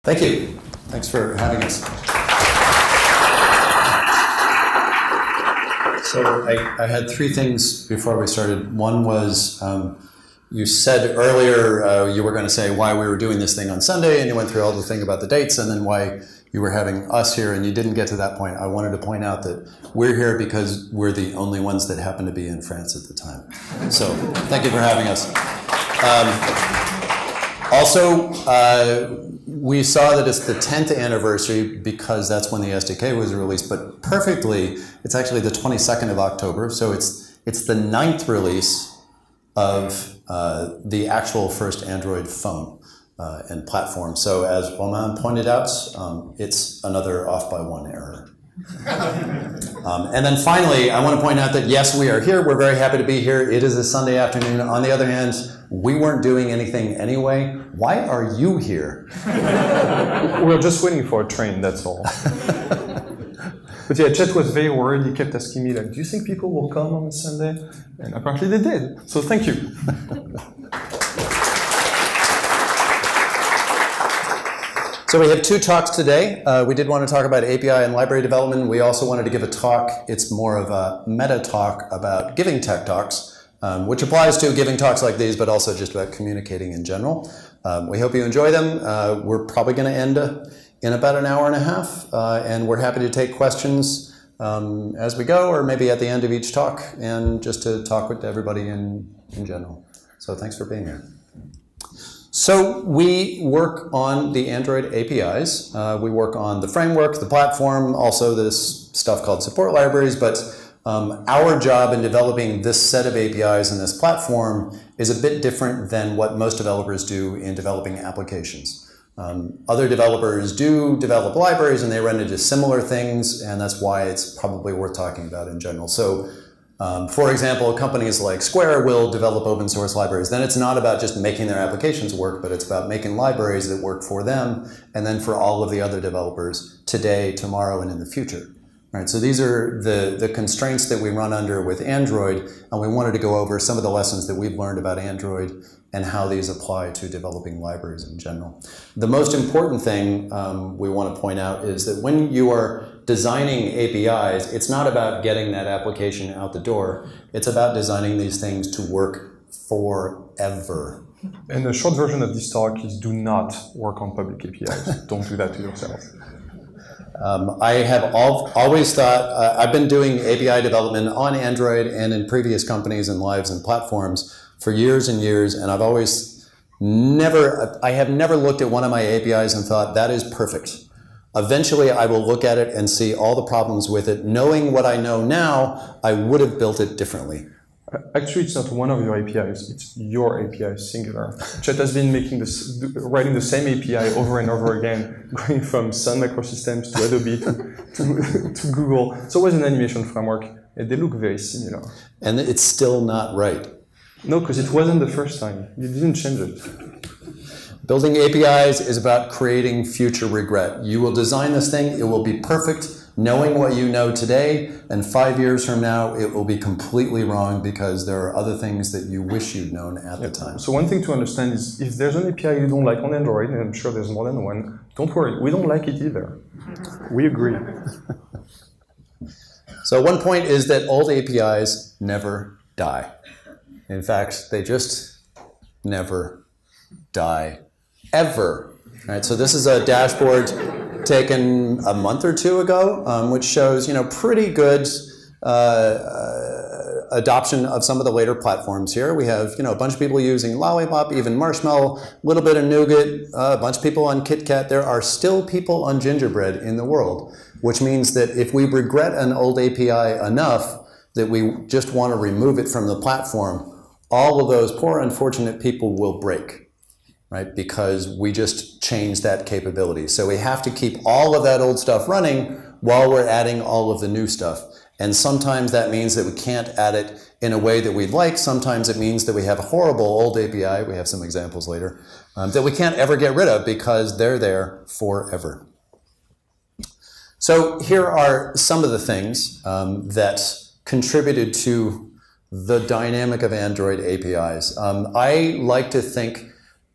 Thank you. Thanks for having us. So I had three things before we started. One was you said earlier you were going to say why we were doing this thing on Sunday, and you went through all the thing about the dates, and then why you were having us here, and you didn't get to that point. I wanted to point out that we're here because we're the only ones that happen to be in France at the time. So thank you for having us. Also, we saw that it's the 10th anniversary because that's when the SDK was released, but perfectly, it's actually the 22nd of October, so it's the 9th release of the actual first Android phone and platform. So as Romain pointed out, it's another off by one error. And then finally, I want to point out that yes, we are here. We're very happy to be here. It is a Sunday afternoon. On the other hand, we weren't doing anything anyway. Why are you here? We're just waiting for a train, that's all. But yeah, Chet was very worried. He kept asking me, like, do you think people will come on Sunday? And apparently they did. So thank you. So we have two talks today. We did want to talk about API and library development. We also wanted to give a talk. It's more of a meta talk about giving tech talks, which applies to giving talks like these, but also just about communicating in general. We hope you enjoy them. We're probably going to end in about an hour and a half, and we're happy to take questions as we go, or maybe at the end of each talk, and just to talk with everybody in general. So thanks for being here. So we work on the Android APIs. We work on the framework, the platform, also this stuff called support libraries, but our job in developing this set of APIs and this platform is a bit different than what most developers do in developing applications. Other developers do develop libraries and they run into similar things, and that's why it's probably worth talking about in general. So for example, companies like Square will develop open source libraries. Then it's not about just making their applications work, but it's about making libraries that work for them and then for all of the other developers today, tomorrow, and in the future. Right, so these are the constraints that we run under with Android, and we wanted to go over some of the lessons that we've learned about Android and how these apply to developing libraries in general. The most important thing we want to point out is that when you are designing APIs, it's not about getting that application out the door. It's about designing these things to work forever. And the short version of this talk is do not work on public APIs. Don't do that to yourself. I have always thought, I've been doing API development on Android and in previous companies and lives and platforms for years and years, and I have never looked at one of my APIs and thought, that is perfect. Eventually, I will look at it and see all the problems with it. Knowing what I know now, I would have built it differently. Actually, it's not one of your APIs, it's your API, singular. Chet has been writing the same API over and over again, going from Sun Microsystems to Adobe to Google. So it was an animation framework, and they look very similar. And it's still not right. No, because it wasn't the first time. You didn't change it. Building APIs is about creating future regret. You will design this thing, it will be perfect, knowing what you know today, and 5 years from now, it will be completely wrong because there are other things that you wish you'd known at the time. So one thing to understand is if there's an API you don't like on Android, and I'm sure there's more than one, don't worry, we don't like it either. We agree. So one point is that old APIs never die. In fact, they just never die. Ever. Right, so this is a dashboard taken a month or two ago, which shows pretty good adoption of some of the later platforms here. We have a bunch of people using Lollipop, even Marshmallow, a little bit of Nougat, a bunch of people on KitKat. There are still people on Gingerbread in the world, which means that if we regret an old API enough that we just want to remove it from the platform, all of those poor unfortunate people will break. Right, because we just changed that capability. So we have to keep all of that old stuff running while we're adding all of the new stuff. And sometimes that means that we can't add it in a way that we'd like. Sometimes it means that we have a horrible old API, we have some examples later, that we can't ever get rid of because they're there forever. So here are some of the things that contributed to the dynamic of Android APIs. I like to think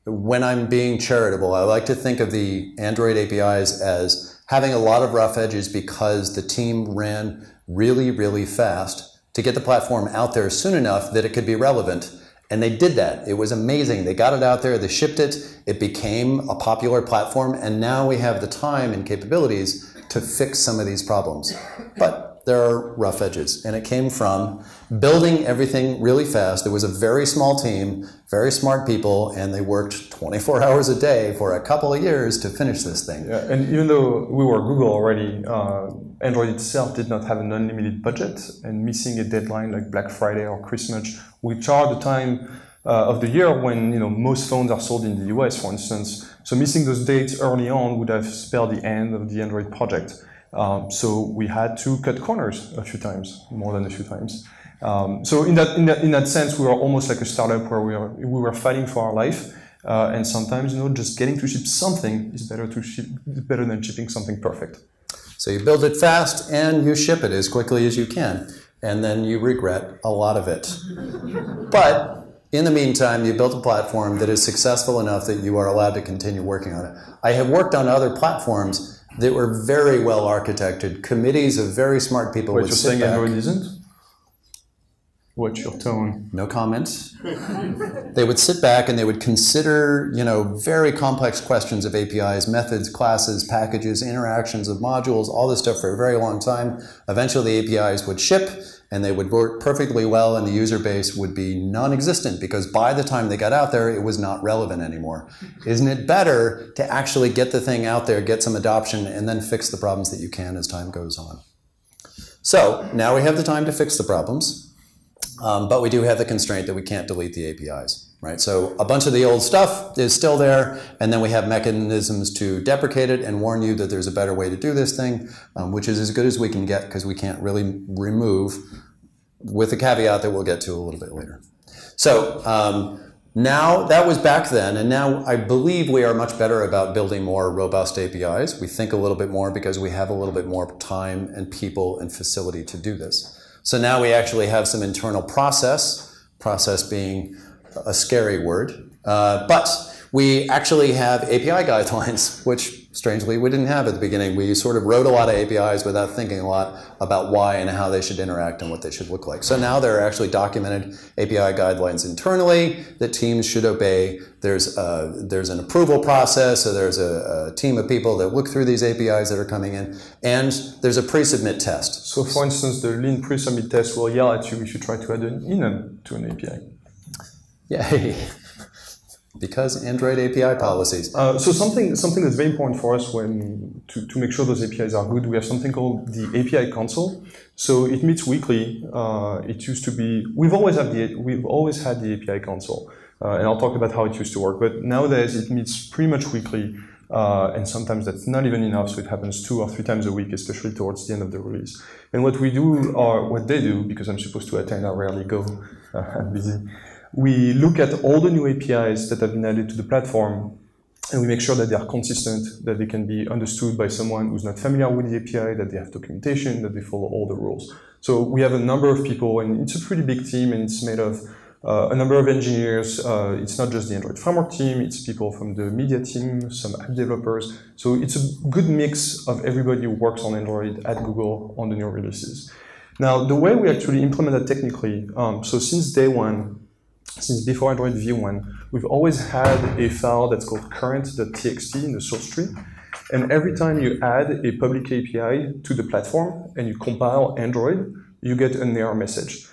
when I'm being charitable, I like to think of the Android APIs as having a lot of rough edges because the team ran really, really fast to get the platform out there soon enough that it could be relevant. And they did that. It was amazing. They got it out there, they shipped it, it became a popular platform, and now we have the time and capabilities to fix some of these problems. But there are rough edges, and it came from building everything really fast. There was a very small team, very smart people, and they worked 24 hours a day for a couple of years to finish this thing. Yeah, and even though we were Google already, Android itself did not have an unlimited budget, and missing a deadline like Black Friday or Christmas, which are the time of the year when most phones are sold in the US, for instance. So missing those dates early on would have spelled the end of the Android project. So we had to cut corners a few times, more than a few times. So in that sense, we were almost like a startup where we were fighting for our life. And sometimes, just getting to ship something is better than shipping something perfect. So you build it fast and you ship it as quickly as you can, and then you regret a lot of it. But in the meantime, you built a platform that is successful enough that you are allowed to continue working on it. I have worked on other platforms that were very well architected. Committees of very smart people would sit back. Android isn't? What's your tone? No comment. They would sit back and they would consider, very complex questions of APIs, methods, classes, packages, interactions of modules, all this stuff for a very long time. Eventually the APIs would ship and they would work perfectly well and the user base would be non-existent because by the time they got out there, it was not relevant anymore. Isn't it better to actually get the thing out there, get some adoption, and then fix the problems that you can as time goes on? So now we have the time to fix the problems. But we do have the constraint that we can't delete the APIs, right? So a bunch of the old stuff is still there, and then we have mechanisms to deprecate it and warn you that there's a better way to do this thing, which is as good as we can get because we can't really remove, with the caveat that we'll get to a little bit later. So now, that was back then, and now I believe we are much better about building more robust APIs. We think a little bit more because we have a little bit more time and people and facility to do this. So now we actually have some internal process being a scary word, but we actually have API guidelines, which strangely we didn't have at the beginning. We sort of wrote a lot of APIs without thinking a lot about why and how they should interact and what they should look like. So now there are actually documented API guidelines internally that teams should obey. There's an approval process, so there's a team of people that look through these APIs that are coming in, and there's a pre-submit test. So for instance, the lean pre-submit test will yell at you if you try to add an enum to an API. Yay. Because Android API policies. So something that's very important for us to make sure those APIs are good, we have something called the API console. So it meets weekly. It used to be, we've always had the API console. And I'll talk about how it used to work. But nowadays it meets pretty much weekly. And sometimes that's not even enough, so it happens 2 or 3 times a week, especially towards the end of the release. And what we do, or what they do, because I'm supposed to attend, I rarely go, I'm busy. We look at all the new APIs that have been added to the platform, and we make sure that they are consistent, that they can be understood by someone who's not familiar with the API, that they have documentation, that they follow all the rules. So we have a number of people, and it's a pretty big team, and it's made of a number of engineers. It's not just the Android framework team, it's people from the media team, some app developers. So it's a good mix of everybody who works on Android at Google on the new releases. Now, the way we actually implement that technically, so since day one, since before Android v1, we've always had a file that's called current.txt in the source tree. And every time you add a public API to the platform and you compile Android, you get an error message.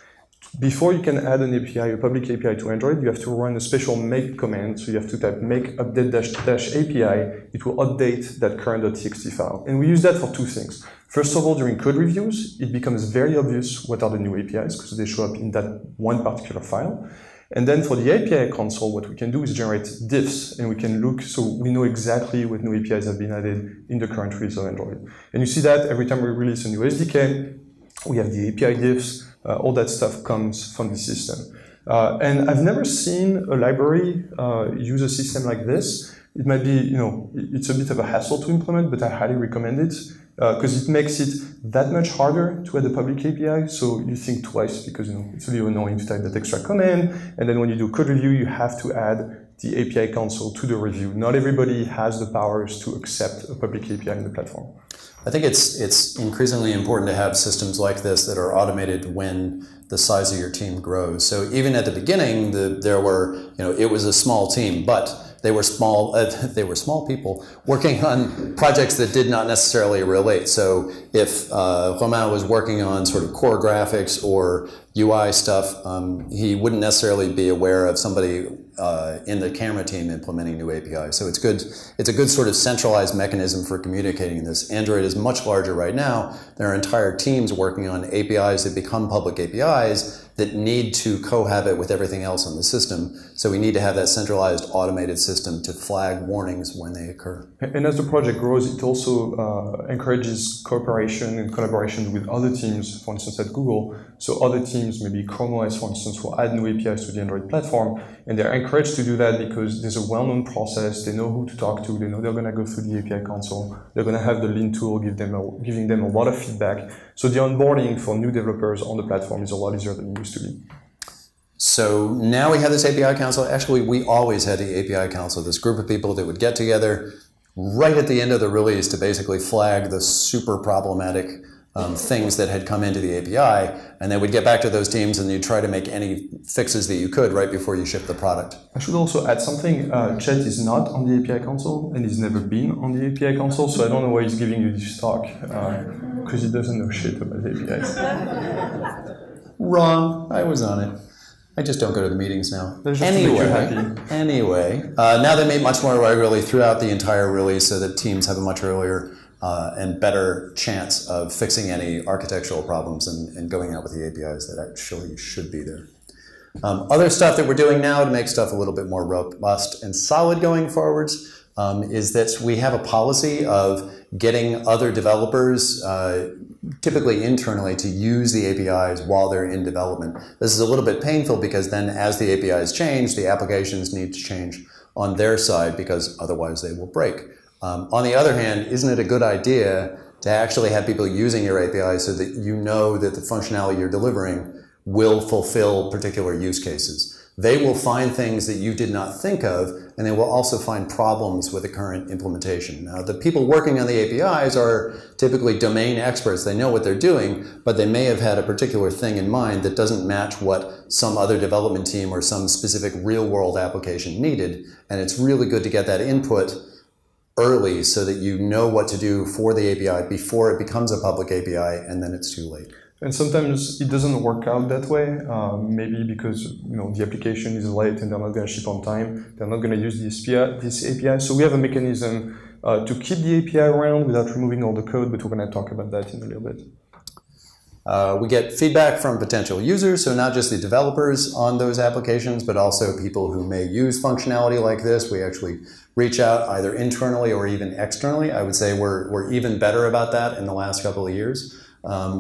Before you can add an API, a public API to Android, you have to run a special make command. So you have to type make update -API. It will update that current.txt file. And we use that for 2 things. First of all, during code reviews, it becomes very obvious what are the new APIs because they show up in that one particular file. And then for the API console, what we can do is generate diffs, and we can look, so we know exactly what new APIs have been added in the current release of Android. And you see that every time we release a new SDK, we have the API diffs, all that stuff comes from the system. And I've never seen a library use a system like this. It might be, it's a bit of a hassle to implement, but I highly recommend it. because it makes it that much harder to add a public API. So you think twice because it's really annoying to type that extra command. And then when you do code review, you have to add the API console to the review. Not everybody has the powers to accept a public API in the platform. I think it's increasingly important to have systems like this that are automated when the size of your team grows. So even at the beginning, there were, it was a small team, but they were small people working on projects that did not necessarily relate. So if Romain was working on sort of core graphics or UI stuff, he wouldn't necessarily be aware of somebody in the camera team implementing new APIs. So it's a good sort of centralized mechanism for communicating this. Android is much larger right now. There are entire teams working on APIs that become public APIs that need to cohabit with everything else in the system. So we need to have that centralized automated system to flag warnings when they occur. And as the project grows, it also encourages cooperation and collaboration with other teams, for instance at Google. So other teams, maybe Chrome OS, for instance, will add new APIs to the Android platform. And they're encouraged to do that because there's a well-known process. They know who to talk to. They know they're going to go through the API console. They're going to have the lean tool giving them a lot of feedback. So the onboarding for new developers on the platform is a lot easier than it used to be. So now we have this API council. Actually, we always had the API council, this group of people that would get together right at the end of the release to basically flag the super problematic things that had come into the API, and they would get back to those teams and you'd try to make any fixes that you could right before you ship the product. I should also add something. Chet is not on the API console and he's never been on the API console, so I don't know why he's giving you this talk, because he doesn't know shit about APIs. Wrong. I was on it. I just don't go to the meetings now. Anyway, now they meet much more regularly throughout the entire release so that teams have a much earlier and better chance of fixing any architectural problems and going out with the APIs that actually should be there. Other stuff that we're doing now to make stuff a little bit more robust and solid going forwards is that we have a policy of getting other developers, typically internally, to use the APIs while they're in development. This is a little bit painful because then as the APIs change, the applications need to change on their side because otherwise they will break. On the other hand, isn't it a good idea to actually have people using your API so that you know that the functionality you're delivering will fulfill particular use cases? They will find things that you did not think of, and they will also find problems with the current implementation. Now, the people working on the APIs are typically domain experts. They know what they're doing, but they may have had a particular thing in mind that doesn't match what some other development team or some specific real-world application needed. And it's really good to get that input early so that you know what to do for the API before it becomes a public API, and then it's too late. And sometimes it doesn't work out that way, maybe because the application is late and they're not going to ship on time. They're not going to use this API. So we have a mechanism to keep the API around without removing all the code, but we're going to talk about that in a little bit. We get feedback from potential users, so not just the developers on those applications, but also people who may use functionality like this. We actually reach out either internally or even externally. I would say we're even better about that in the last couple of years.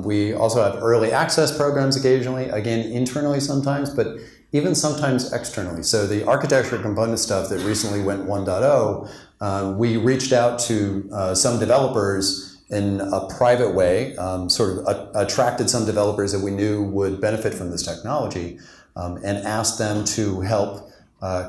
We also have early access programs occasionally, again internally sometimes, but even sometimes externally. So the architecture component stuff that recently went 1.0, we reached out to some developers in a private way, sort of attracted some developers that we knew would benefit from this technology, and asked them to help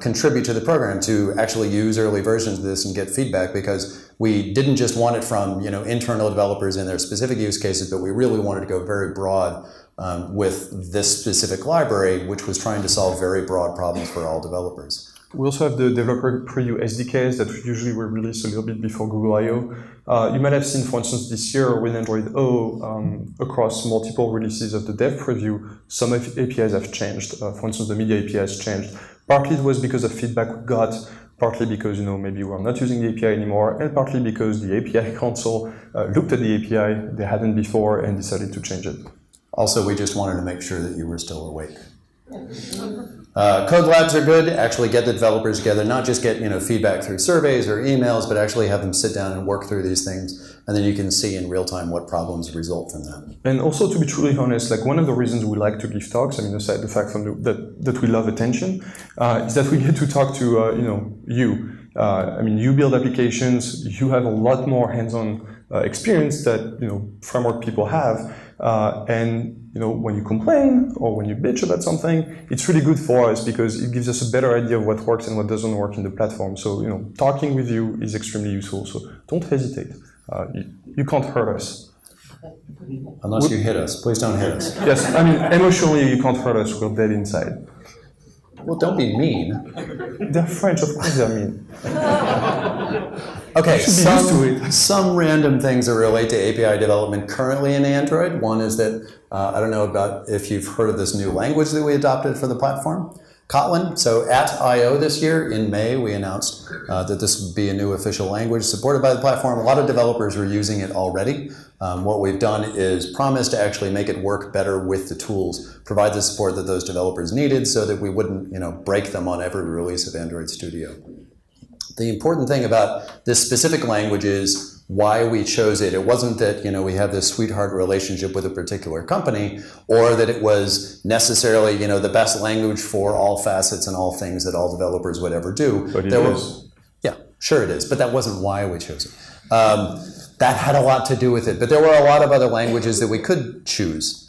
contribute to the program, to actually use early versions of this and get feedback, because we didn't just want it from internal developers in their specific use cases, but we really wanted to go very broad with this specific library, which was trying to solve very broad problems for all developers. We also have the developer preview SDKs that usually were released a little bit before Google I/O. You might have seen, for instance, this year with Android O, across multiple releases of the dev preview, some APIs have changed. For instance, the media API has changed. Partly it was because of feedback we got, partly because maybe we're not using the API anymore, and partly because the API console looked at the API they hadn't before and decided to change it. Also, we just wanted to make sure that you were still awake. Code labs are good. Actually get the developers together, not just get feedback through surveys or emails, but actually have them sit down and work through these things, and then you can see in real time what problems result from that. And also, to be truly honest, like one of the reasons we like to give talks, I mean, aside the fact that we love attention, is that we get to talk to you. I mean, you build applications, you have a lot more hands-on experience that framework people have. And when you complain or when you bitch about something, it's really good for us because it gives us a better idea of what works and what doesn't work in the platform. So talking with you is extremely useful. So don't hesitate. You can't hurt us. Unless you hit us. Please don't hit us. Yes, I mean, emotionally you can't hurt us. We're dead inside. Well, don't be mean. They're French, of course they're mean. Okay, some random things that relate to API development currently in Android. One is that, I don't know about if you've heard of this new language that we adopted for the platform, Kotlin. So at I.O. this year, in May, we announced that this would be a new official language supported by the platform. A lot of developers were using it already. What we've done is promise to actually make it work better with the tools, provide the support that those developers needed so that we wouldn't break them on every release of Android Studio. The important thing about this specific language is why we chose it. It wasn't that we have this sweetheart relationship with a particular company, or that it was necessarily the best language for all facets and all things that all developers would ever do. But it is. Yeah, sure it is, but that wasn't why we chose it. That had a lot to do with it, but there were a lot of other languages that we could choose.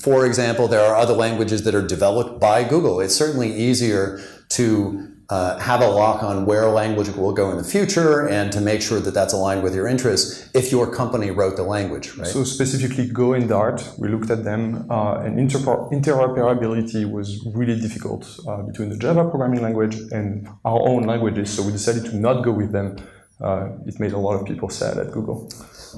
For example, there are other languages that are developed by Google. It's certainly easier to have a lock on where a language will go in the future and to make sure that that's aligned with your interests if your company wrote the language, right? So specifically Go and Dart, we looked at them and interoperability was really difficult between the Java programming language and our own languages, so we decided to not go with them. It made a lot of people sad at Google.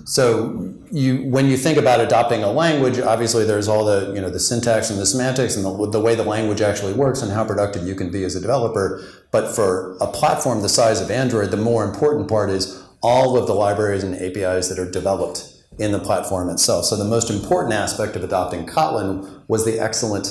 So when you think about adopting a language, obviously there's all the the syntax and the semantics and the way the language actually works and how productive you can be as a developer. But for a platform the size of Android, the more important part is all of the libraries and APIs that are developed in the platform itself. So the most important aspect of adopting Kotlin was the excellent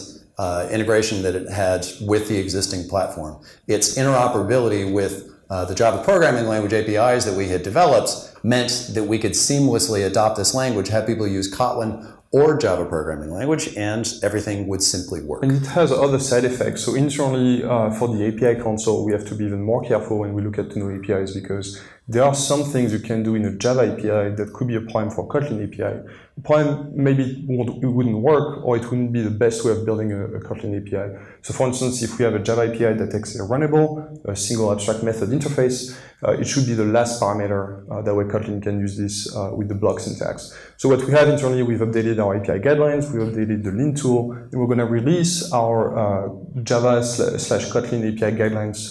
integration that it had with the existing platform. Its interoperability with the Java programming language APIs that we had developed meant that we could seamlessly adopt this language, have people use Kotlin or Java programming language, and everything would simply work. And it has other side effects. So internally, for the API console, we have to be even more careful when we look at new APIs because there are some things you can do in a Java API that could be a problem for Kotlin API. The problem, maybe it wouldn't work, or it wouldn't be the best way of building a Kotlin API. So for instance, if we have a Java API that takes a runnable, a single abstract method interface, it should be the last parameter. That way Kotlin can use this with the block syntax. So what we have internally, we've updated our API guidelines, we've updated the lint tool, and we're going to release our Java/Kotlin API guidelines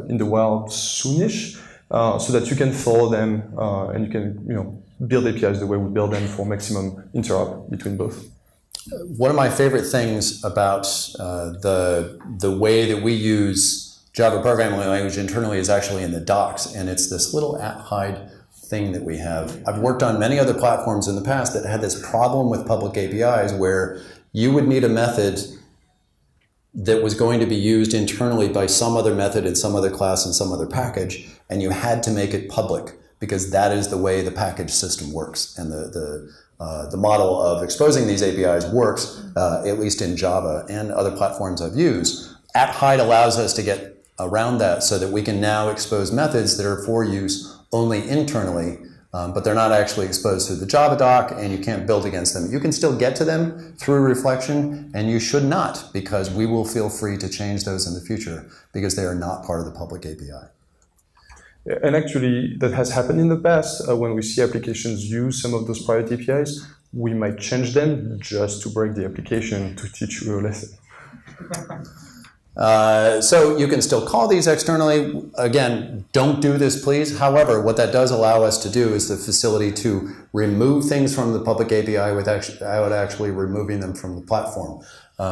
in the wild soonish, so that you can follow them and you can build APIs the way we build them for maximum interop between both. One of my favorite things about the way that we use Java programming language internally is actually in the docs, and it's this little @hide thing that we have. I've worked on many other platforms in the past that had this problem with public APIs where you would need a method that was going to be used internally by some other method in some other class in some other package, and you had to make it public because that is the way the package system works. And the model of exposing these APIs works, at least in Java and other platforms I've used. @hide allows us to get around that so that we can now expose methods that are for use only internally, but they're not actually exposed through the Java doc and you can't build against them. You can still get to them through reflection, and you should not, because we will feel free to change those in the future because they are not part of the public API. And actually, that has happened in the past. When we see applications use some of those private APIs, we might change them just to break the application to teach you a lesson. So you can still call these externally. Again, don't do this, please. However, what that does allow us to do is the facility to remove things from the public API without actually removing them from the platform.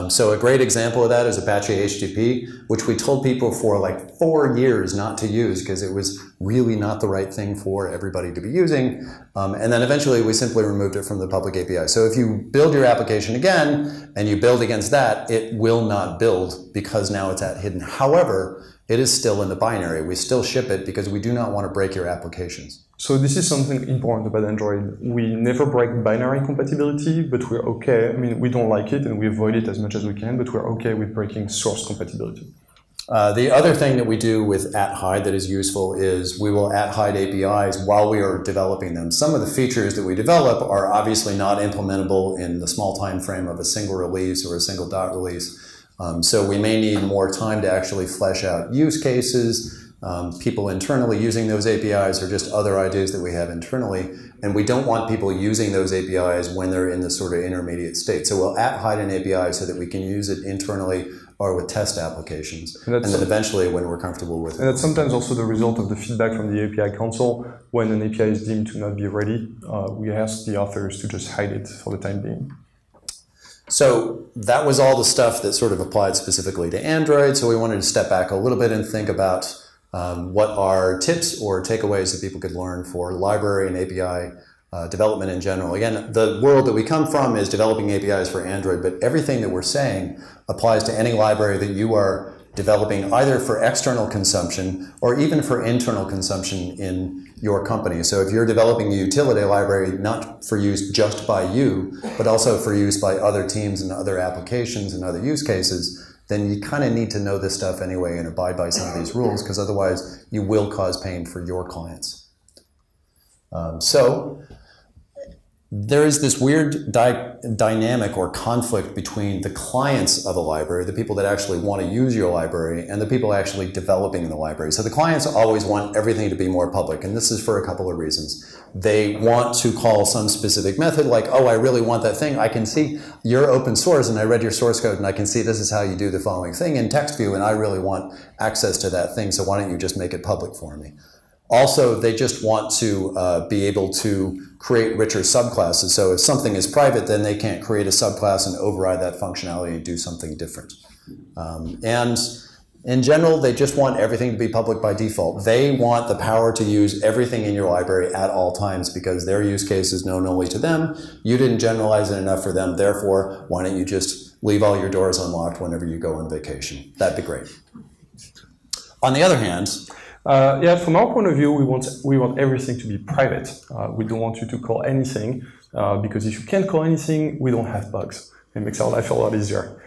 So a great example of that is Apache HTTP, which we told people for like 4 years not to use because it was really not the right thing for everybody to be using. And then eventually we simply removed it from the public API. So if you build your application again and you build against that, it will not build because now it's hidden. However, it is still in the binary. We still ship it because we do not want to break your applications. So this is something important about Android. We never break binary compatibility, but we're okay. I mean, we don't like it and we avoid it as much as we can, but we're okay with breaking source compatibility. The other thing that we do with @hide that is useful is we will @hide APIs while we are developing them. Some of the features that we develop are obviously not implementable in the small time frame of a single release or a single dot release. So we may need more time to actually flesh out use cases, people internally using those APIs, or just other ideas that we have internally. And we don't want people using those APIs when they're in the sort of intermediate state. So we'll @hide an API so that we can use it internally or with test applications, and then eventually when we're comfortable with it. And that's sometimes also the result of the feedback from the API console. When an API is deemed to not be ready, we ask the authors to just hide it for the time being. So that was all the stuff that sort of applied specifically to Android. So we wanted to step back a little bit and think about what are tips or takeaways that people could learn for library and API development in general. Again, the world that we come from is developing APIs for Android, but everything that we're saying applies to any library that you are developing either for external consumption or even for internal consumption in your company. So if you're developing a utility library not for use just by you, but also for use by other teams and other applications and other use cases, then you kind of need to know this stuff anyway and abide by some of these rules, because otherwise you will cause pain for your clients. So there is this weird dynamic or conflict between the clients of a library, the people that actually want to use your library, and the people actually developing the library. So the clients always want everything to be more public, and this is for a couple of reasons. They want to call some specific method, like, oh, I really want that thing. I can see you're open source, and I read your source code, and I can see this is how you do the following thing in text view, and I really want access to that thing, so why don't you just make it public for me? Also, they just want to be able to create richer subclasses. So if something is private, then they can't create a subclass and override that functionality and do something different. And in general, they just want everything to be public by default. They want the power to use everything in your library at all times because their use case is known only to them. You didn't generalize it enough for them. Therefore, why don't you just leave all your doors unlocked whenever you go on vacation? That'd be great. On the other hand, yeah, from our point of view, we want everything to be private. We don't want you to call anything, because if you can't call anything, we don't have bugs. It makes our life a lot easier.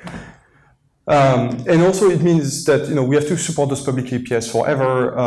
And also it means that we have to support those public APIs forever,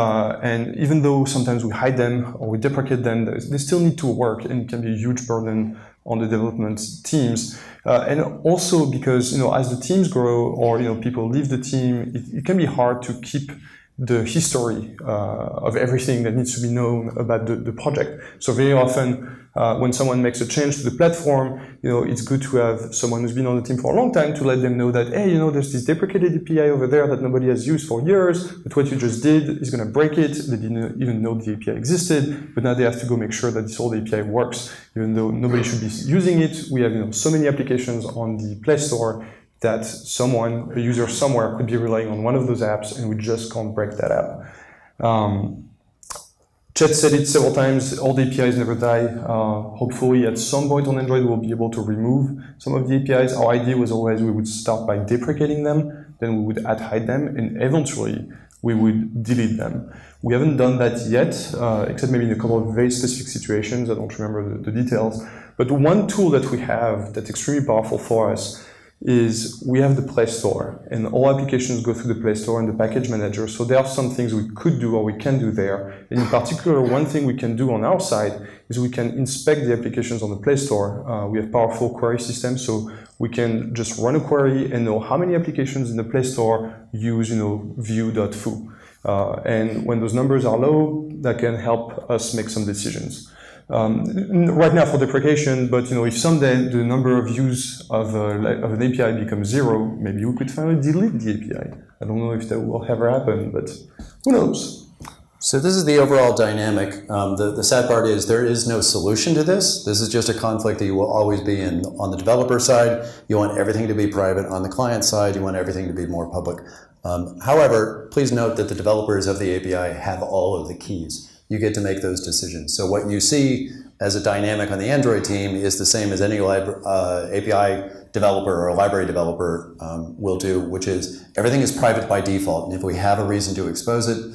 and even though sometimes we hide them or we deprecate them, they still need to work, and it can be a huge burden on the development teams. And also because as the teams grow or people leave the team, it can be hard to keep the history of everything that needs to be known about the project. So very often, when someone makes a change to the platform, it's good to have someone who's been on the team for a long time to let them know that, hey, there's this deprecated API over there that nobody has used for years, but what you just did is going to break it. They didn't even know the API existed, but now they have to go make sure that this old API works, even though nobody should be using it. We have so many applications on the Play Store that a user somewhere could be relying on one of those apps, and we just can't break that app. Chet said it several times, all the APIs never die. Hopefully at some point on Android we'll be able to remove some of the APIs. Our idea was always we would start by deprecating them, then we would hide them, and eventually we would delete them. We haven't done that yet, except maybe in a couple of very specific situations. I don't remember the details. But one tool that we have that's extremely powerful for us is we have the Play Store, and all applications go through the Play Store and the package manager. So there are some things we could do or we can do there. And in particular, one thing we can do on our side is we can inspect the applications on the Play Store. We have powerful query systems, so we can just run a query and know how many applications in the Play Store use, view.foo. And when those numbers are low, that can help us make some decisions. Right now for deprecation, but if someday the number of views of an API becomes 0, maybe we could finally delete the API. I don't know if that will ever happen, but who knows? So this is the overall dynamic. The sad part is there is no solution to this. This is just a conflict that you will always be in. On the developer side, you want everything to be private. On the client side, you want everything to be more public. However, please note that the developers of the API have all of the keys. You get to make those decisions. So what you see as a dynamic on the Android team is the same as any API developer or library developer will do, which is everything is private by default. And if we have a reason to expose it,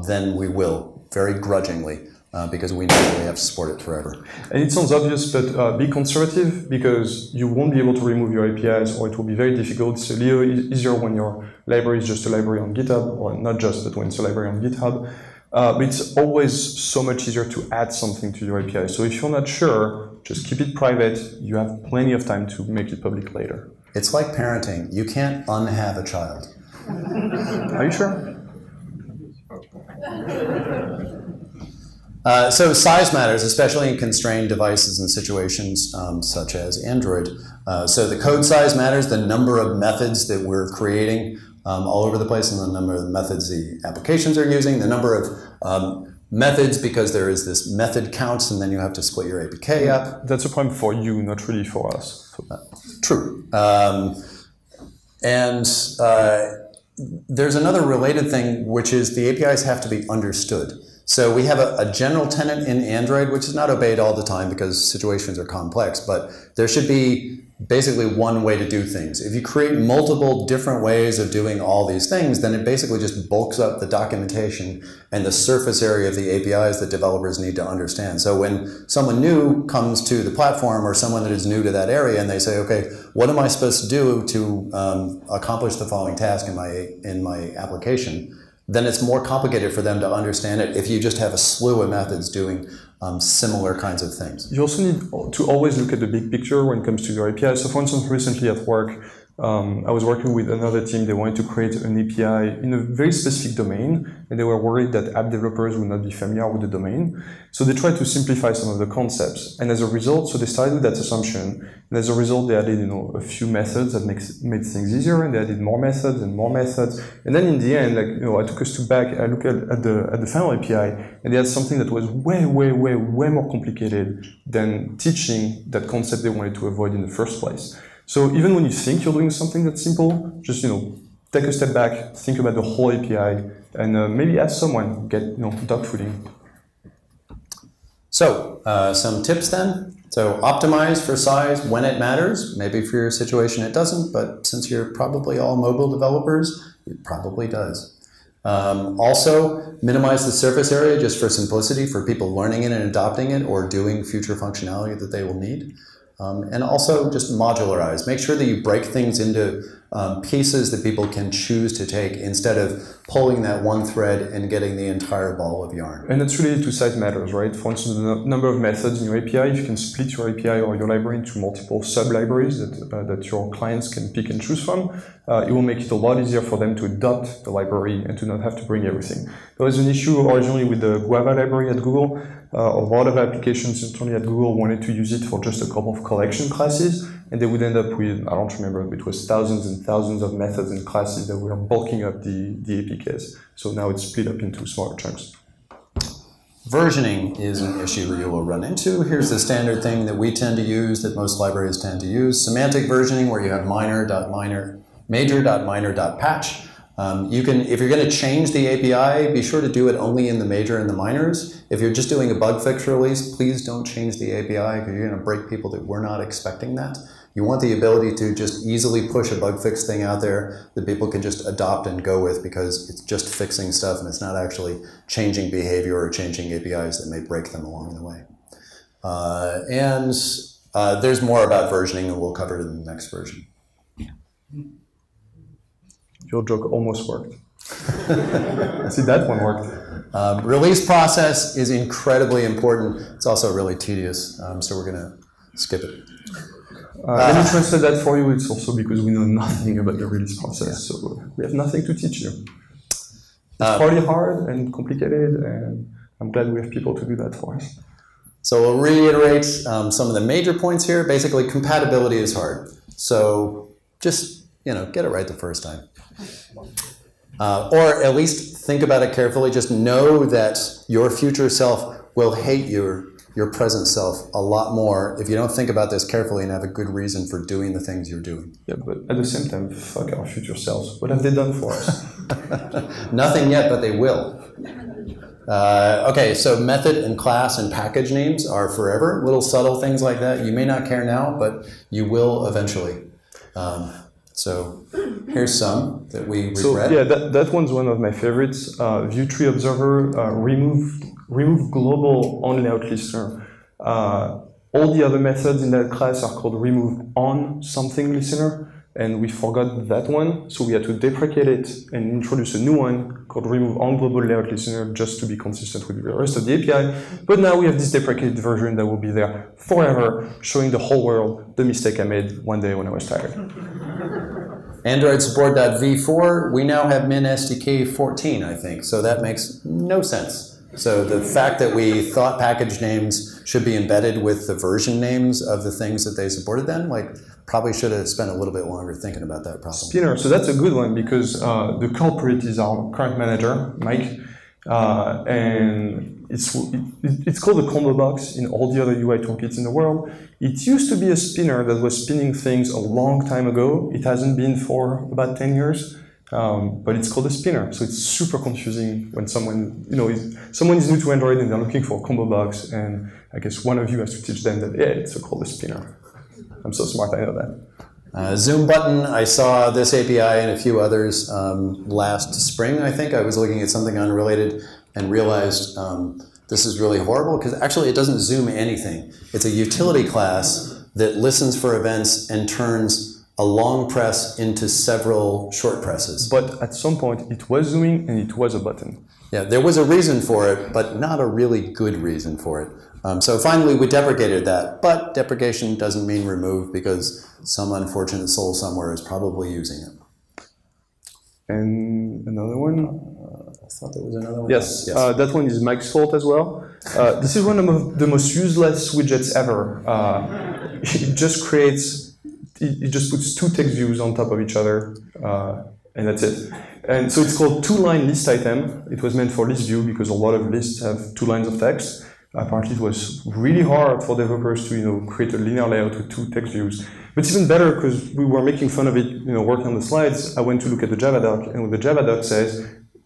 then we will, very grudgingly. because we know we have to support it forever. And it sounds obvious, but be conservative, because you won't be able to remove your APIs, or it will be very difficult. It's a little easier when your library is just a library on GitHub, or not just, but when it's a library on GitHub. But it's always so much easier to add something to your API. So if you're not sure, just keep it private. You have plenty of time to make it public later. It's like parenting. You can't unhave a child. Are you sure? So size matters, especially in constrained devices and situations such as Android. So the code size matters, the number of methods that we're creating all over the place, and the number of methods the applications are using, the number of methods, because there is this method counts, and then you have to split your APK up. That's a problem for you, not really for us. True. There's another related thing, which is the APIs have to be understood. So we have a general tenet in Android, which is not obeyed all the time because situations are complex, but there should be basically one way to do things. If you create multiple different ways of doing all these things, then it basically just bulks up the documentation and the surface area of the APIs that developers need to understand. So when someone new comes to the platform, or someone that is new to that area, and they say, okay, what am I supposed to do to accomplish the following task in my application? Then it's more complicated for them to understand it if you just have a slew of methods doing similar kinds of things. You also need to always look at the big picture when it comes to your API. So for instance, recently at work, I was working with another team. They wanted to create an API in a very specific domain, and they were worried that app developers would not be familiar with the domain. So they tried to simplify some of the concepts. And as a result, so they started with that assumption. And as a result, they added, a few methods that made things easier, and they added more methods and more methods. And then in the end, I took a step back, I looked at the final API, and they had something that was way more complicated than teaching that concept they wanted to avoid in the first place. So even when you think you're doing something that's simple, just take a step back, think about the whole API, and maybe ask someone, get dogfooding. So some tips then. So optimize for size when it matters. Maybe for your situation it doesn't, but since you're probably all mobile developers, it probably does. Also, minimize the surface area just for simplicity, for people learning it and adopting it, or doing future functionality that they will need. And also just modularize. Make sure that you break things into pieces that people can choose to take, instead of pulling that one thread and getting the entire ball of yarn. And it's really to size matters, right? For instance, the number of methods in your API, if you can split your API or your library into multiple sub-libraries that your clients can pick and choose from, it will make it a lot easier for them to adopt the library and to not have to bring everything. There was an issue originally with the Guava library at Google. A lot of applications internally at Google wanted to use it for just a couple of collection classes, and they would end up with, I don't remember, but it was thousands and thousands of methods and classes that were bulking up the APKs. So now it's split up into smaller chunks. Versioning is an issue you will run into. Here's the standard thing that we tend to use, that most libraries tend to use. Semantic versioning, where you have major.minor.patch. If you're going to change the API, be sure to do it only in the major and the minors. If you're just doing a bug fix release, please don't change the API, because you're going to break people that were not expecting that. You want the ability to just easily push a bug fix thing out there that people can just adopt and go with, because it's just fixing stuff and it's not actually changing behavior or changing APIs that may break them along the way. There's more about versioning, and we'll cover it in the next version. Your joke almost worked. See, that one worked. Release process is incredibly important. It's also really tedious, so we're going to skip it. Let me translate that for you. It's also because we know nothing about the release process, so we have nothing to teach you. It's probably hard and complicated, and I'm glad we have people to do that for us. So we'll reiterate some of the major points here. Basically, compatibility is hard. So just, get it right the first time. Or at least think about it carefully. Just know that your future self will hate your present self a lot more if you don't think about this carefully and have a good reason for doing the things you're doing. Yeah, but at the same time, fuck our future selves. What have they done for us? Nothing yet, but they will. Okay, so method and class and package names are forever. Little subtle things like that. You may not care now, but you will eventually. So here's some that we regret. So yeah, that one's one of my favorites. View tree observer, remove global on layout listener. All the other methods in that class are called remove on something listener, and we forgot that one, so we had to deprecate it and introduce a new one called remove on global layout listener just to be consistent with the rest of the API. But now we have this deprecated version that will be there forever, showing the whole world the mistake I made one day when I was tired. Android support.v4, we now have min SDK 14, I think, so that makes no sense. So the fact that we thought package names should be embedded with the version names of the things that they supported then, like, probably should have spent a little bit longer thinking about that problem. Spinner, so that's a good one because the culprit is our current manager, Mike, and it's called a combo box in all the other UI toolkits in the world. It used to be a spinner that was spinning things a long time ago. It hasn't been for about 10 years. But it's called a spinner, so it's super confusing when someone, someone is new to Android and they're looking for a combo box, and I guess one of you has to teach them that, yeah, it's called a spinner. I'm so smart, I know that. Zoom button, I saw this API and a few others last spring, I think. I was looking at something unrelated and realized this is really horrible, because actually it doesn't zoom anything. It's a utility class that listens for events and turns a long press into several short presses. But at some point, it was zooming and it was a button. Yeah, there was a reason for it, but not a really good reason for it. So finally, we deprecated that. But deprecation doesn't mean remove, because some unfortunate soul somewhere is probably using it. And another one? I thought there was another one. Yes, that one is Mike's fault as well. This is one of the most useless widgets ever. It just creates... It just puts two text views on top of each other, and that's it. And so it's called two-line list item. It was meant for list view because a lot of lists have 2 lines of text. Apparently, it was really hard for developers to create a linear layout with 2 text views. But it's even better because we were making fun of it, working on the slides. I went to look at the Java doc, and what the Java doc says,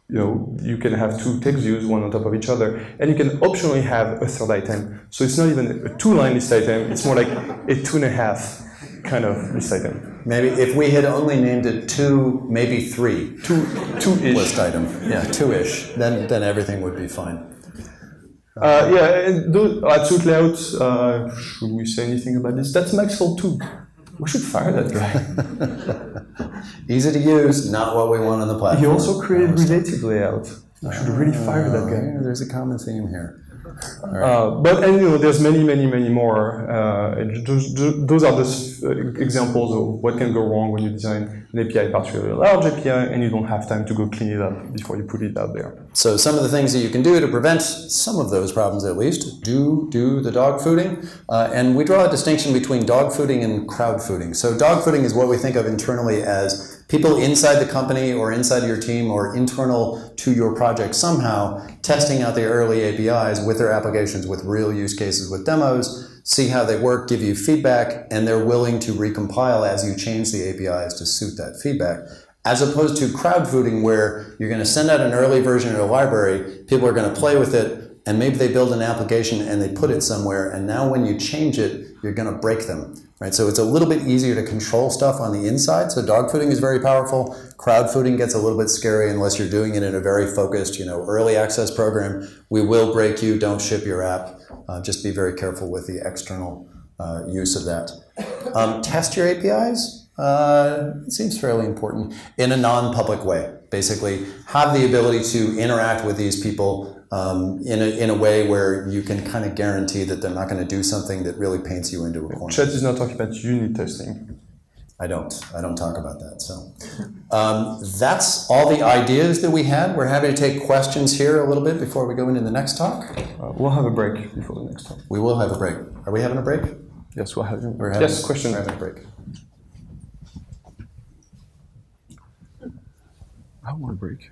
you can have 2 text views, one on top of each other, and you can optionally have a third item. So it's not even a 2-line list item; it's more like a 2.5. Kind of list item. Maybe if we had only named it 2, maybe 3. 2-ish. List item. Yeah, 2-ish. Then everything would be fine. Yeah, and those absolute layouts, should we say anything about this? That's Mike's fault too. We should fire that guy. Easy to use, not what we want on the platform. He also created relative layout. We should really fire that guy. Yeah, there's a common theme here. Right. But there's many more. Those are just examples of what can go wrong when you design an API, particularly a large API, and you don't have time to go clean it up before you put it out there. So some of the things that you can do to prevent some of those problems, at least, do the dog fooding. And we draw a distinction between dog fooding and crowd fooding. So dog fooding is what we think of internally as people inside the company or inside of your team or internal to your project somehow testing out the early APIs with their applications with real use cases with demos, see how they work, give you feedback, and they're willing to recompile as you change the APIs to suit that feedback. As opposed to crowd fooding, where you're going to send out an early version of a library, people are going to play with it, and maybe they build an application and they put it somewhere, and now when you change it, you're going to break them. Right, so it's a little bit easier to control stuff on the inside. So dog fooding is very powerful. Crowd fooding gets a little bit scary unless you're doing it in a very focused, early access program. We will break you. Don't ship your app. Just be very careful with the external use of that. Test your APIs. It seems fairly important in a non-public way. Basically, have the ability to interact with these people in a way where you can kind of guarantee that they're not going to do something that really paints you into a corner. Chet is not talking about unit testing. I don't talk about that. So that's all the ideas that we had. We're happy to take questions here a little bit before we go into the next talk. We'll have a break before the next talk. We will have a break. Are we having a break? Yes, we're having a break. Yes, question. We're having a break. I want a break.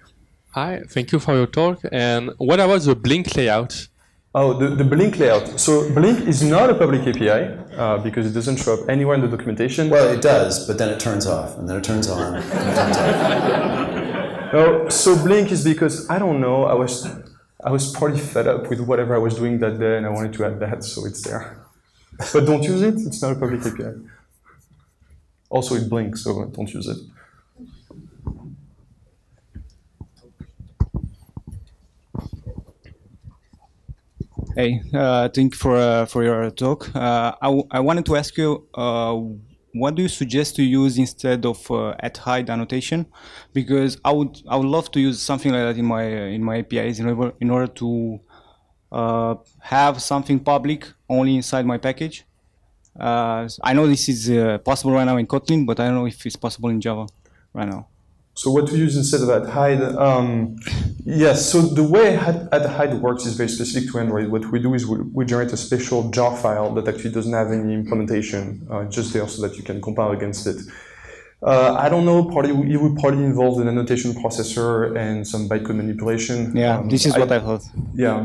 Hi, thank you for your talk. And what about the Blink layout? Oh, the Blink layout. So Blink is not a public API because it doesn't show up anywhere in the documentation. Well, it does, but then it turns off, and then it turns on, and it turns off. No, so Blink is because, I don't know, I was pretty fed up with whatever I was doing that day, and I wanted to add that, so it's there. But don't use it, it's not a public API. Also, it blinks, so don't use it. Hey, thank you for your talk. I wanted to ask you, what do you suggest to use instead of @hide annotation? Because I would love to use something like that in my APIs in order to have something public only inside my package. I know this is possible right now in Kotlin, but I don't know if it's possible in Java right now. So what to use instead of @hide? Yes, so the way @hide works is very specific to Android. What we do is we generate a special jar file that actually doesn't have any implementation, just there so that you can compile against it. I don't know, it would probably involve an annotation processor and some bytecode manipulation. Yeah, this is what I thought. Yeah,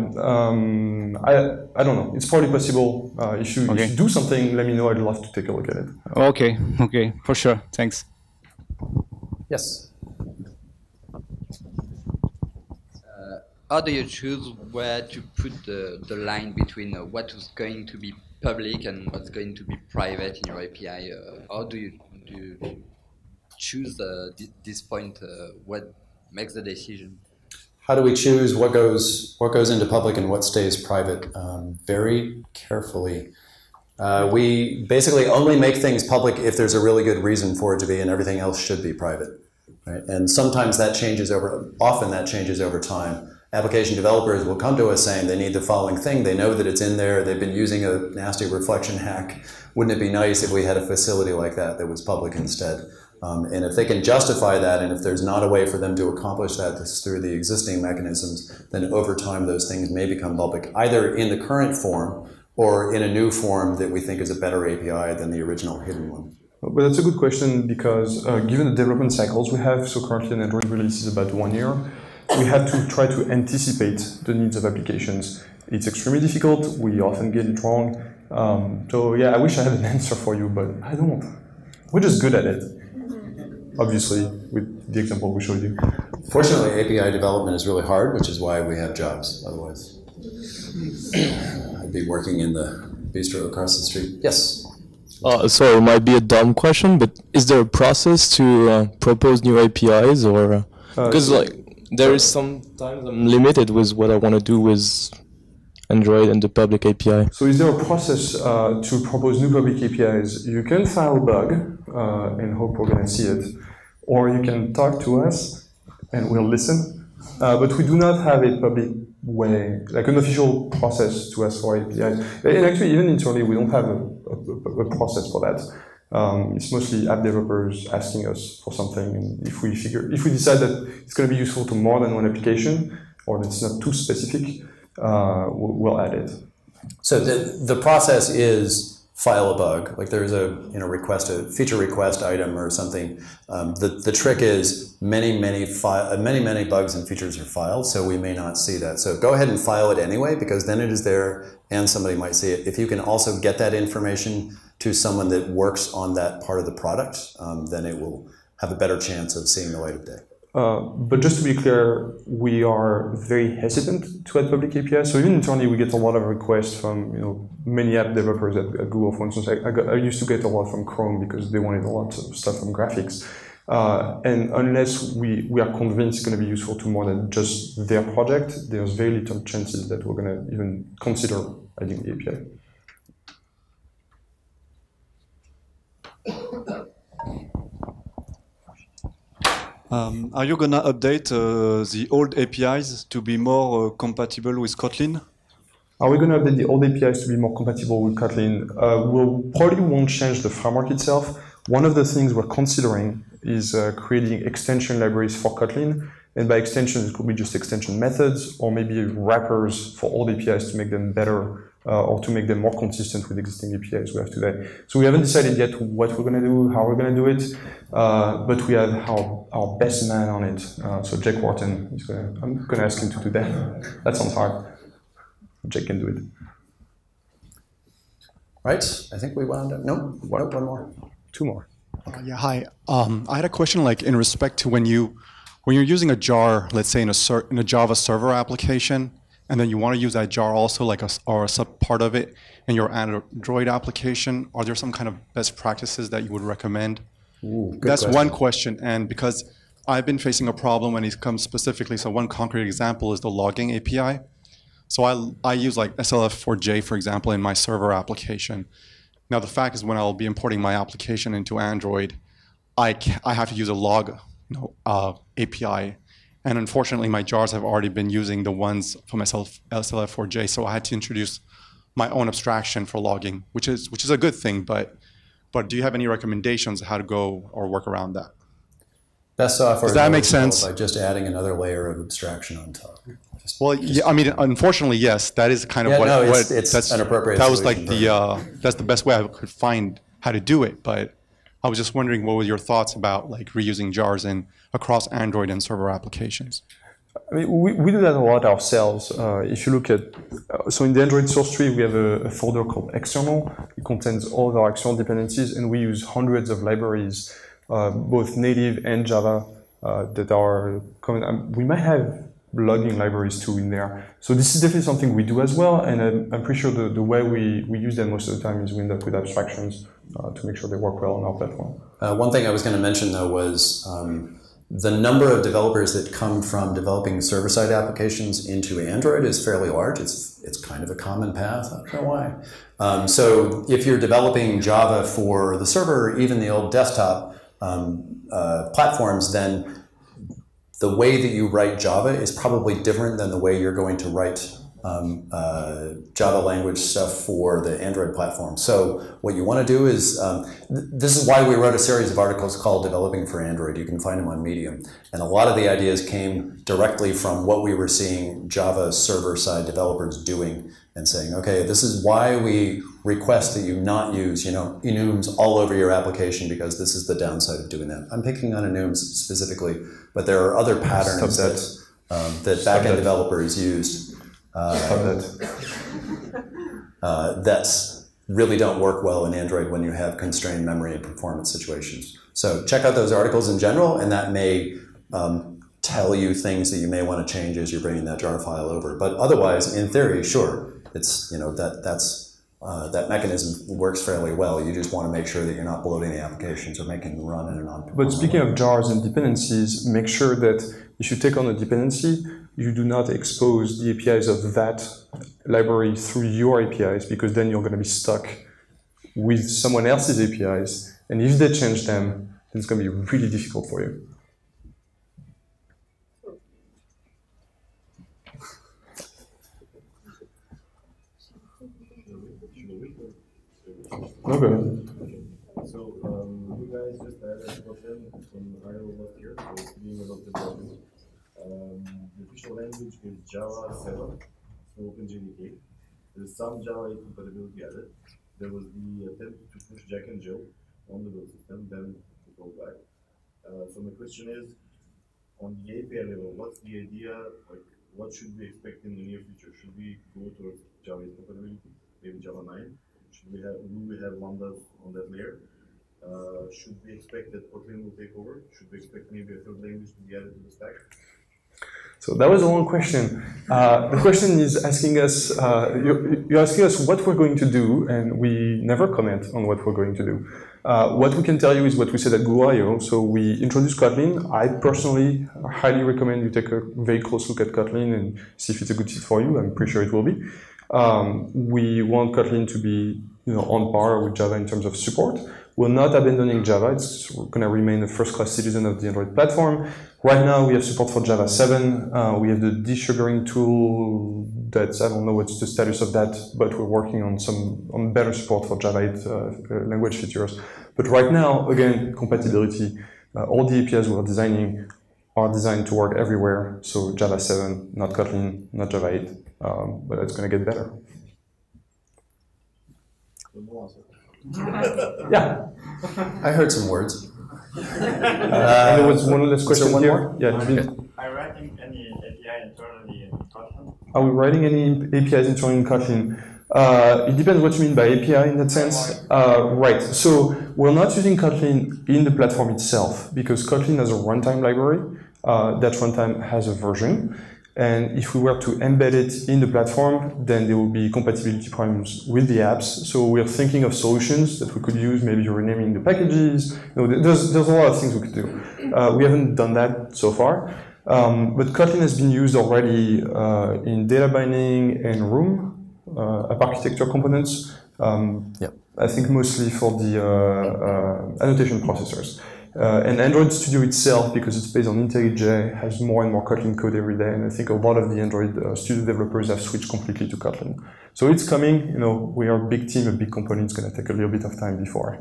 I don't know. It's probably possible. If you do something, let me know. I'd love to take a look at it. Okay, for sure. Thanks. Yes. How do you choose where to put the line between what is going to be public and what's going to be private in your API? How do you choose this point? What makes the decision? How do we choose what goes into public and what stays private? Very carefully. We basically only make things public if there's a really good reason for it to be, and everything else should be private. Right? And sometimes that changes often that changes over time. Application developers will come to us saying they need the following thing. They know that it's in there. They've been using a nasty reflection hack. Wouldn't it be nice if we had a facility like that was public instead? And if they can justify that, and if there's not a way for them to accomplish that through the existing mechanisms, then over time those things may become public, either in the current form or in a new form that we think is a better API than the original hidden one. But that's a good question because given the development cycles we have, so currently an Android release is about 1 year, we have to try to anticipate the needs of applications. It's extremely difficult. We often get it wrong. So yeah, I wish I had an answer for you, but I don't. We're just good at it, obviously, with the example we showed you. Fortunately, API development is really hard, which is why we have jobs. Otherwise, I'd be working in the bistro across the street. Yes? So it might be a dumb question, but is there a process to propose new APIs, or because there is sometimes I'm limited with what I want to do with Android and the public API. So is there a process to propose new public APIs? You can file a bug and hope we're going to see it, or you can talk to us and we'll listen. But we do not have a public way, like an official process to ask for APIs. And actually, even internally, we don't have a process for that. It's mostly app developers asking us for something, and if we decide that it's going to be useful to more than one application, or that it's not too specific, we'll add it. So the process is file a bug. Like there's a feature request item or something. The trick is many bugs and features are filed, so we may not see that. So go ahead and file it anyway, because then it is there and somebody might see it. If you can also get that information to someone that works on that part of the product, then it will have a better chance of seeing the light of day. But just to be clear, we are very hesitant to add public APIs. So even internally, we get a lot of requests from many app developers at Google, for instance. I used to get a lot from Chrome because they wanted a lot of stuff from graphics. And unless we are convinced it's going to be useful to more than just their project, there's very little chances that we're going to even consider adding the API. Are you going to update the old APIs to be more compatible with Kotlin? Are we going to update the old APIs to be more compatible with Kotlin? We probably won't change the framework itself. One of the things we're considering is creating extension libraries for Kotlin. And by extension, it could be just extension methods or maybe wrappers for old APIs to make them better or to make them more consistent with existing APIs we have today. So we haven't decided yet what we're going to do, how we're going to do it, but we have our best man on it. So Jack Wharton, I'm going to ask him to do that. That sounds hard. Jack can do it. Right, I think we wound up. No, one more. Two more. Yeah, hi. I had a question, like in respect to when you're using a jar, let's say in a Java server application, and then you want to use that jar also, like or a sub part of it in your Android application. Are there some kind of best practices that you would recommend? Ooh, That's question. One question, and because I've been facing a problem when it comes specifically. So one concrete example is the logging API. So I use like SLF4J, for example, in my server application. Now the fact is when I'll be importing my application into Android, I have to use a log API. And unfortunately, my jars have already been using the ones from SLF4J, so I had to introduce my own abstraction for logging, which is a good thing, but do you have any recommendations how to go or work around that? Best software does that make sense? By just adding another layer of abstraction on top. Well, yeah, I mean, unfortunately, yes, that is kind of it's an appropriate that was like solution that's the best way I could find how to do it. But I was just wondering, what were your thoughts about like reusing jars across Android and server applications? I mean, we do that a lot ourselves. If you look at, so in the Android source tree, we have a folder called external. It contains all of our external dependencies, and we use hundreds of libraries, both native and Java, that are common. We might have logging libraries too in there. So this is definitely something we do as well, and I'm pretty sure the way we use them most of the time is we end up with abstractions to make sure they work well on our platform. One thing I was going to mention though was the number of developers that come from developing server-side applications into Android is fairly large. It's kind of a common path. I don't know why. So if you're developing Java for the server or even the old desktop platforms, then the way that you write Java is probably different than the way you're going to write Java language stuff for the Android platform. So what you want to do is, this is why we wrote a series of articles called Developing for Android. You can find them on Medium. And a lot of the ideas came directly from what we were seeing Java server-side developers doing and saying, okay, this is why we request that you not use, enums all over your application because this is the downside of doing that. I'm picking on enums specifically, but there are other patterns that backend developers used that really don't work well in Android when you have constrained memory and performance situations. So check out those articles in general, and that may tell you things that you may want to change as you're bringing that jar file over. But otherwise, in theory, sure, it's that mechanism works fairly well. You just want to make sure that you're not bloating the applications or making them run in a non-performant. But speaking of jars and dependencies, make sure that if you take on a dependency, you do not expose the APIs of that library through your APIs, because then you're going to be stuck with someone else's APIs. And if they change them, then it's going to be really difficult for you. No, go ahead. So, you guys just added Kotlin in Iowa last year, so it's being adopted by the official language is Java 7, so OpenJDK. There's some Java 8 compatibility added. There was the attempt to push Jack and Jill on the build system, then to go back. So my question is, on the API level, what's the idea, like what should we expect in the near future? Should we go towards Java 8 compatibility, maybe Java 9? Will we have lambdas on that layer? Should we expect that Kotlin will take over? Should we expect maybe a third language to be added to the stack? So that was a long question. The question is asking us, you're asking us what we're going to do, and we never comment on what we're going to do. What we can tell you is what we said at Google I/O. So we introduced Kotlin. I personally highly recommend you take a very close look at Kotlin and see if it's a good fit for you. I'm pretty sure it will be. We want Kotlin to be on par with Java in terms of support. We're not abandoning Java. It's going to remain a first-class citizen of the Android platform. Right now, we have support for Java 7. We have the desugaring tool that I don't know what's the status of that, but we're working on better support for Java 8 language features. But right now, again, compatibility. All the APIs we're designing are designed to work everywhere. So Java 7, not Kotlin, not Java 8, but it's going to get better. Yeah. I heard some words. And there was one last question one here. more? Yeah. Okay. Are you writing any API internally in Kotlin? Are we writing any APIs internally in Kotlin? It depends what you mean by API in that sense. Right. So we're not using Kotlin in the platform itself because Kotlin has a runtime library. That runtime has a version. And if we were to embed it in the platform, then there will be compatibility problems with the apps. So we're thinking of solutions that we could use, maybe renaming the packages. There's a lot of things we could do. We haven't done that so far. But Kotlin has been used already in data binding and Room app architecture components. I think mostly for the annotation processors. And Android Studio itself, because it's based on IntelliJ, has more and more Kotlin code every day. And I think a lot of the Android Studio developers have switched completely to Kotlin. So it's coming. You know, we are a big team, a big company. It's going to take a little bit of time before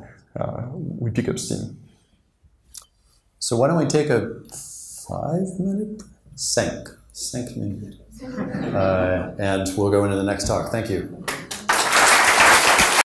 we pick up steam. So why don't we take a 5-minute cinq minutes, and we'll go into the next talk. Thank you.